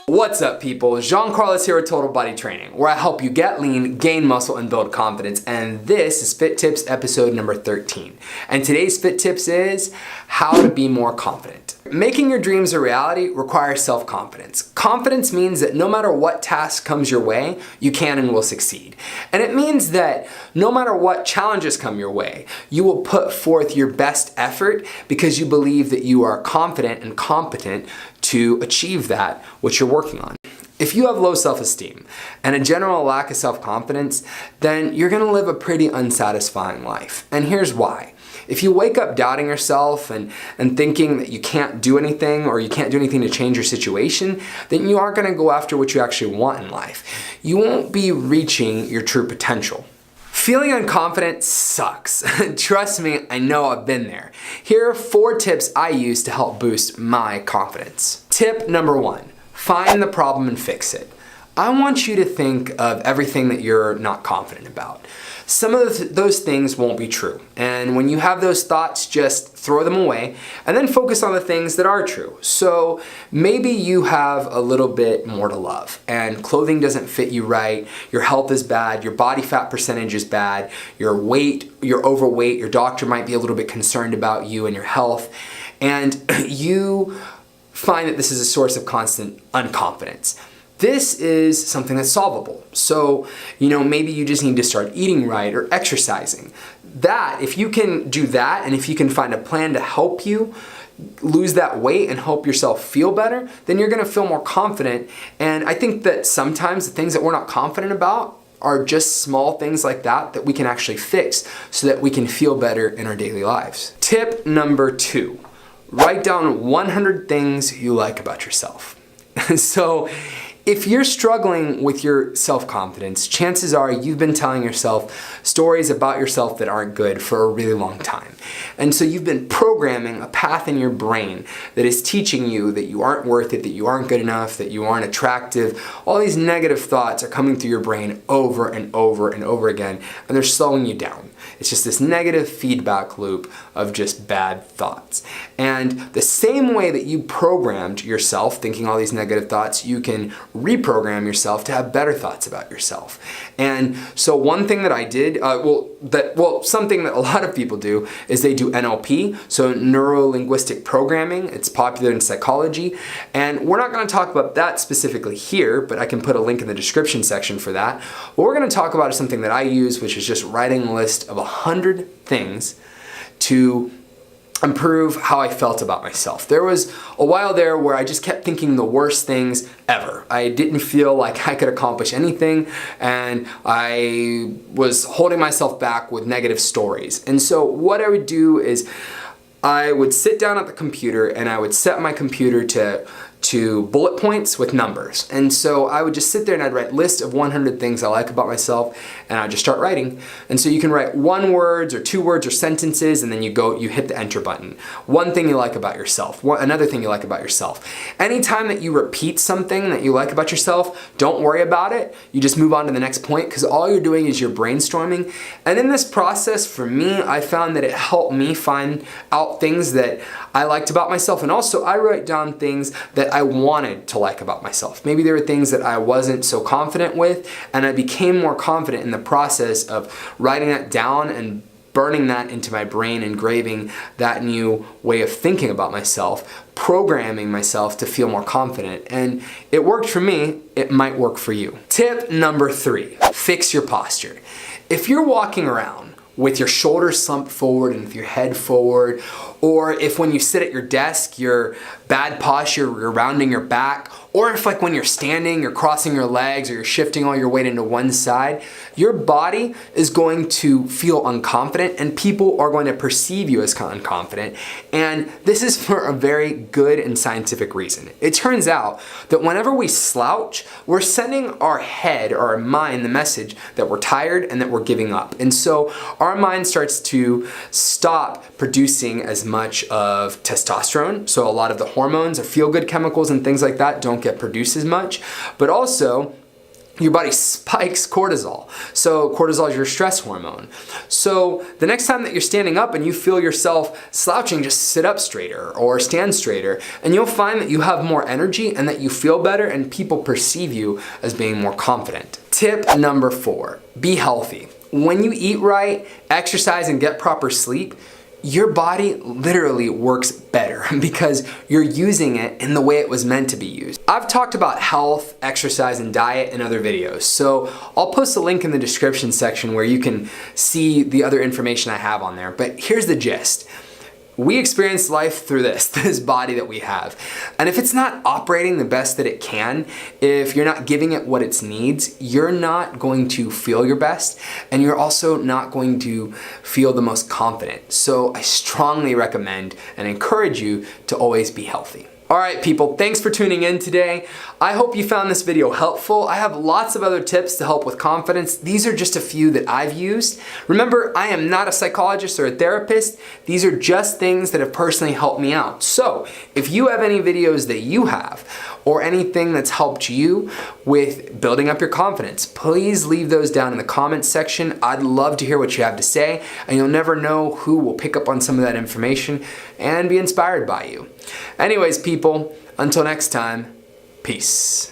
What's up, people? Jean-Carlos here with Total Body Training, where I help you get lean, gain muscle, and build confidence. And this is Fit Tips episode number 13. And today's Fit Tips is how to be more confident. Making your dreams a reality requires self-confidence. Confidence means that no matter what task comes your way, you can and will succeed. And it means that no matter what challenges come your way, you will put forth your best effort because you believe that you are confident and competent to achieve that which you're working on. If you have low self-esteem and a general lack of self-confidence, then you're gonna live a pretty unsatisfying life. And here's why. If you wake up doubting yourself and thinking that you can't do anything or you can't do anything to change your situation, then you aren't gonna go after what you actually want in life. You won't be reaching your true potential. Feeling unconfident sucks. Trust me, I know I've been there. Here are 4 tips I use to help boost my confidence. Tip number 1, find the problem and fix it. I want you to think of everything that you're not confident about. Some of those things won't be true. And when you have those thoughts, just throw them away and then focus on the things that are true. So maybe you have a little bit more to love and clothing doesn't fit you right, your health is bad, your body fat percentage is bad, your weight, you're overweight, your doctor might be a little bit concerned about you and your health, and you find that this is a source of constant unconfidence. This is something that's solvable. So, maybe you just need to start eating right or exercising. If you can do that and if you can find a plan to help you lose that weight and help yourself feel better, then you're gonna feel more confident. And I think that sometimes the things that we're not confident about are just small things like that we can actually fix so that we can feel better in our daily lives. Tip number 2, write down 100 things you like about yourself. So, if you're struggling with your self-confidence, chances are you've been telling yourself stories about yourself that aren't good for a really long time. And so you've been programming a path in your brain that is teaching you that you aren't worth it, that you aren't good enough, that you aren't attractive. All these negative thoughts are coming through your brain over and over and over again, and they're slowing you down. It's just this negative feedback loop of just bad thoughts. And the same way that you programmed yourself thinking all these negative thoughts, you can reprogram yourself to have better thoughts about yourself. And so one thing that I did, something that a lot of people do is they do NLP, so neuro-linguistic programming. It's popular in psychology. And we're not gonna talk about that specifically here, but I can put a link in the description section for that. What we're gonna talk about is something that I use, which is just writing a list of 100 things to improve how I felt about myself. There was a while there where I just kept thinking the worst things ever. I didn't feel like I could accomplish anything, and I was holding myself back with negative stories. And so what I would do is I would sit down at the computer and I would set my computer to bullet points with numbers. And so I would just sit there and I'd write a list of 100 things I like about myself, and I'd just start writing. And so you can write 1 word or 2 words or sentences, and then you hit the enter button. One thing you like about yourself, another thing you like about yourself. Anytime that you repeat something that you like about yourself, don't worry about it. You just move on to the next point, because all you're doing is you're brainstorming. And in this process, for me, I found that it helped me find out things that I liked about myself, and also I write down things that I wanted to like about myself. Maybe there were things that I wasn't so confident with, and I became more confident in the process of writing that down and burning that into my brain, engraving that new way of thinking about myself, programming myself to feel more confident. And it worked for me, it might work for you. Tip number 3, fix your posture. If you're walking around with your shoulders slumped forward and with your head forward, or if when you sit at your desk, your bad posture, you're rounding your back, or if like when you're standing, you're crossing your legs or you're shifting all your weight into one side, your body is going to feel unconfident and people are going to perceive you as unconfident. And this is for a very good and scientific reason. It turns out that whenever we slouch, we're sending our head or our mind the message that we're tired and that we're giving up. And so our mind starts to stop producing as much of testosterone. So a lot of the hormones or feel-good chemicals and things like that don't get produced as much. But also, your body spikes cortisol. So cortisol is your stress hormone. So the next time that you're standing up and you feel yourself slouching, just sit up straighter or stand straighter, and you'll find that you have more energy and that you feel better and people perceive you as being more confident. Tip number 4, be healthy. When you eat right, exercise, and get proper sleep, your body literally works better because you're using it in the way it was meant to be used. I've talked about health, exercise, and diet in other videos, so I'll post a link in the description section where you can see the other information I have on there. But here's the gist. We experience life through this body that we have. And if it's not operating the best that it can, if you're not giving it what it needs, you're not going to feel your best, and you're also not going to feel the most confident. So I strongly recommend and encourage you to always be healthy. All right, people, thanks for tuning in today. I hope you found this video helpful. I have lots of other tips to help with confidence. These are just a few that I've used. Remember, I am not a psychologist or a therapist. These are just things that have personally helped me out. So if you have any videos that you have or anything that's helped you with building up your confidence, please leave those down in the comments section. I'd love to hear what you have to say, and you'll never know who will pick up on some of that information and be inspired by you. Anyways, people, until next time, peace.